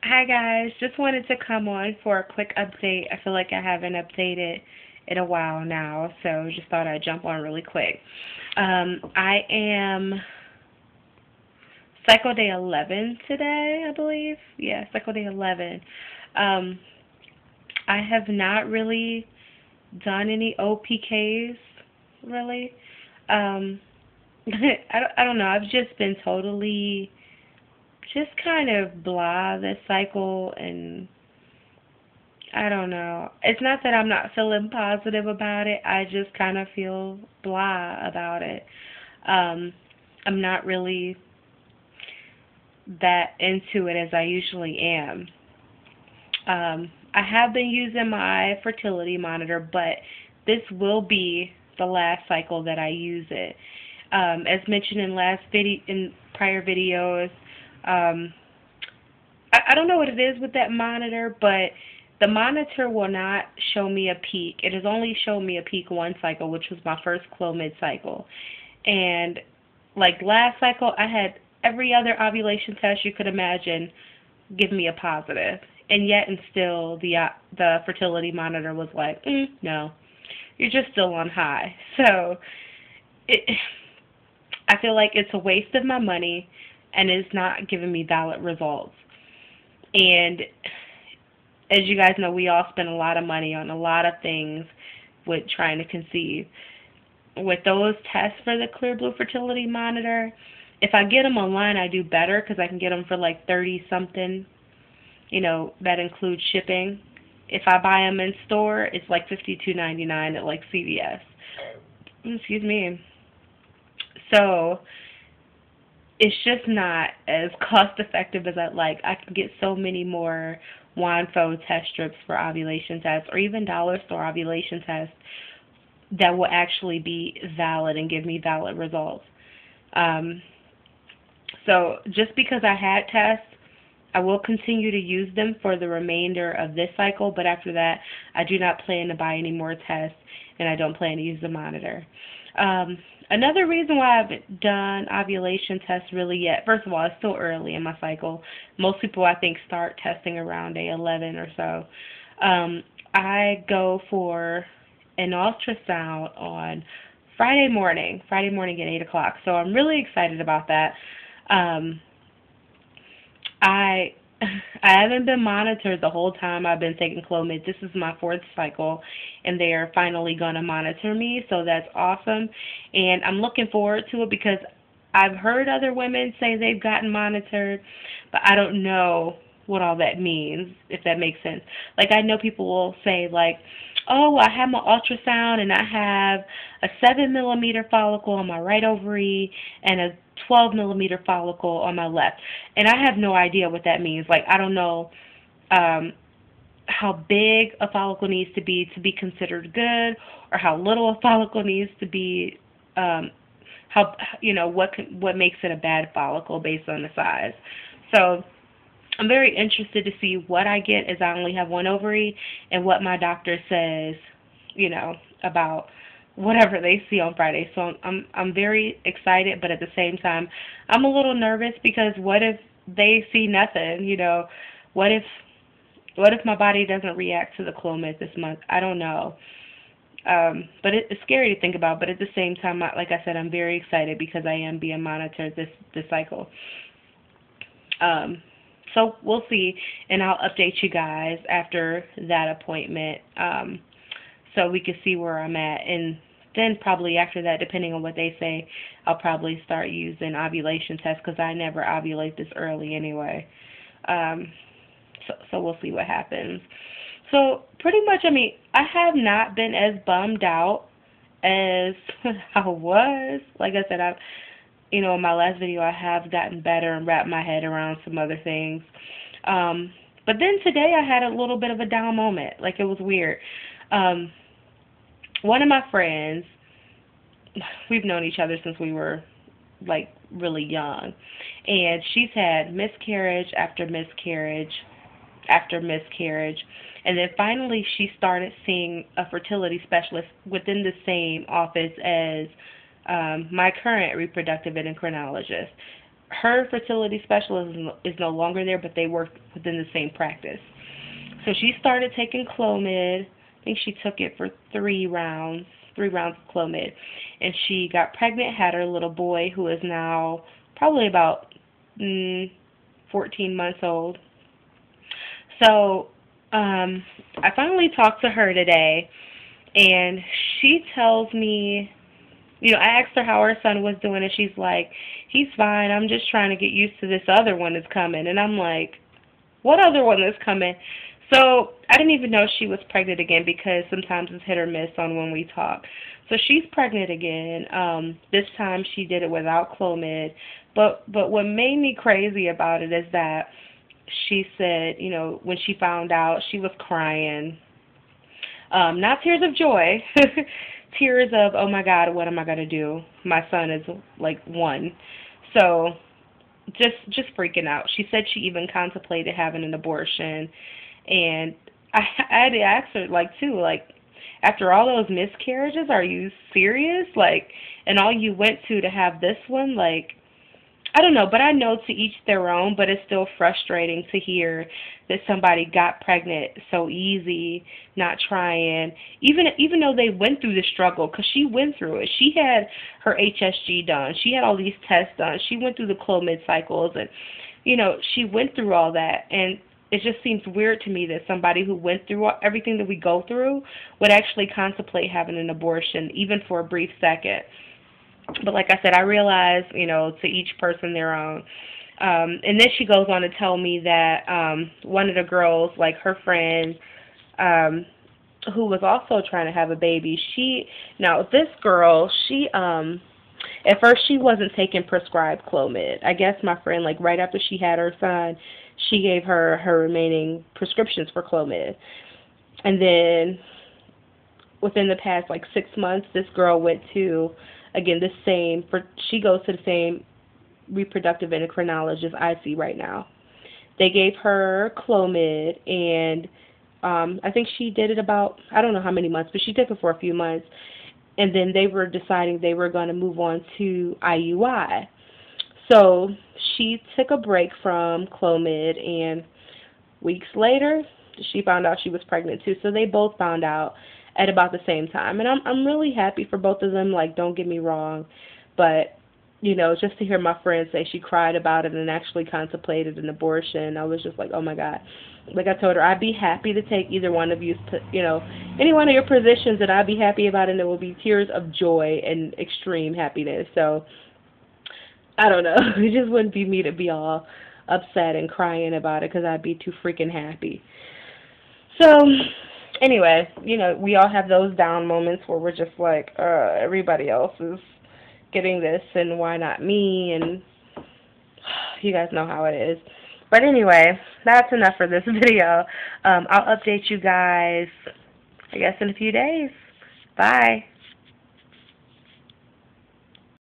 Hi guys, just wanted to come on for a quick update. I feel like I haven't updated in a while now, so just thought I'd jump on really quick. I am cycle day 11 today, I believe. Yeah, cycle day 11. Um, I have not really done any OPKs, really. Um, I don't know. I've just been totally, just kind of blah this cycle, and I don't know. It's not that I'm not feeling positive about it. I just kind of feel blah about it. Um, I'm not really that into it as I usually am. I have been using my fertility monitor, but this will be the last cycle that I use it. As mentioned in prior videos, um, I don't know what it is with that monitor, but the monitor will not show me a peak. It has only shown me a peak one cycle, which was my first clomid cycle. And like last cycle, I had every other ovulation test you could imagine give me a positive, and yet and still the fertility monitor was like, no, you're just still on high. So it, I feel like it's a waste of my money, and it's not giving me valid results. And as you guys know, we all spend a lot of money on a lot of things with trying to conceive. With those tests for the Clear Blue Fertility Monitor, if I get them online, I do better because I can get them for like 30 something. That includes shipping. If I buy them in store, it's like $52.99 at like CVS. Excuse me. So it's just not as cost effective as I'd like. I can get so many more Wanfo test strips for ovulation tests, or even dollar store ovulation tests that will actually be valid and give me valid results. Um, so just because I had tests, I will continue to use them for the remainder of this cycle, but after that, I do not plan to buy any more tests, and I don't plan to use the monitor. Another reason why I haven't done ovulation tests really yet, first of all, it's still early in my cycle. Most people, I think, start testing around day 11 or so. I go for an ultrasound on Friday morning at 8 o'clock, so I'm really excited about that. Um, I I haven't been monitored the whole time I've been taking clomid. This is my fourth cycle, and they are finally going to monitor me, so that's awesome. And I'm looking forward to it because I've heard other women say they've gotten monitored, but I don't know what all that means, if that makes sense. Like, I know people will say, like, oh, I have my ultrasound and I have a 7 millimeter follicle on my right ovary and a 12 millimeter follicle on my left. And I have no idea what that means. Like, I don't know um, how big a follicle needs to be considered good, or how little a follicle needs to be, how, what makes it a bad follicle based on the size. So I'm very interested to see what I get, as I only have one ovary, and what my doctor says, about whatever they see on Friday. So I'm very excited, but at the same time, I'm a little nervous because what if they see nothing? What if my body doesn't react to the clomid this month? I don't know. But it's scary to think about. But at the same time, like I said, I'm very excited because I am being monitored this cycle. Um, so we'll see, and I'll update you guys after that appointment, so we can see where I'm at. And then probably after that, depending on what they say, I'll probably start using ovulation tests because I never ovulate this early anyway. Um, so we'll see what happens. So pretty much, I mean, I have not been as bummed out as I was. Like I said, in my last video, I have gotten better and wrapped my head around some other things. But then today I had a little bit of a down moment. Like, it was weird. Um, One of my friends, we've known each other since we were, like, really young. And she's had miscarriage after miscarriage after miscarriage. And then finally she started seeing a fertility specialist within the same office as my current reproductive endocrinologist. her fertility specialist is no longer there, but they work within the same practice. So she started taking clomid. I think she took it for 3 rounds of clomid. And she got pregnant, had her little boy, who is now probably about 14 months old. So I finally talked to her today, and she tells me, I asked her how her son was doing, and she's like, he's fine. I'm just trying to get used to this other one that's coming. And I'm like, what other one that's coming? So I didn't even know she was pregnant again, because sometimes it's hit or miss on when we talk. So she's pregnant again. This time she did it without clomid. But what made me crazy about it is that she said, when she found out, she was crying. Not tears of joy, tears of, oh my God, what am I going to do? My son is like 1. So just freaking out. She said she even contemplated having an abortion. And I had to ask her, after all those miscarriages, are you serious? And all you went to have this one? I don't know, but I know to each their own, but it's still frustrating to hear that somebody got pregnant so easy, not trying, even though they went through the struggle, because she went through it. She had her HSG done. She had all these tests done. She went through the clomid cycles, and, she went through all that. And it just seems weird to me that somebody who went through everything that we go through would actually contemplate having an abortion, even for a brief second. But like I said, I realize, to each person their own. And then she goes on to tell me that one of the girls, her friend, who was also trying to have a baby, this girl, at first she wasn't taking prescribed clomid. I guess my friend, right after she had her son, she gave her remaining prescriptions for clomid. And then within the past, 6 months, this girl went to, again, she goes to the same reproductive endocrinologist I see right now. They gave her clomid, and I think she did it about, I don't know how many months, but she took it for a few months. And then they were deciding they were going to move on to IUI. So she took a break from clomid, and weeks later, she found out she was pregnant too. So they both found out at about the same time. And I'm really happy for both of them, don't get me wrong. But, just to hear my friend say she cried about it and actually contemplated an abortion, I was just like, oh my God. Like I told her, I'd be happy to take either one of you, any one of your positions, and I'd be happy about it, and it will be tears of joy and extreme happiness. So, I don't know. It just wouldn't be me to be all upset and crying about it, because I'd be too freaking happy. So, anyway, we all have those down moments where we're just like, everybody else is getting this, and why not me? And you guys know how it is. But anyway, that's enough for this video. I'll update you guys, I guess, in a few days. Bye.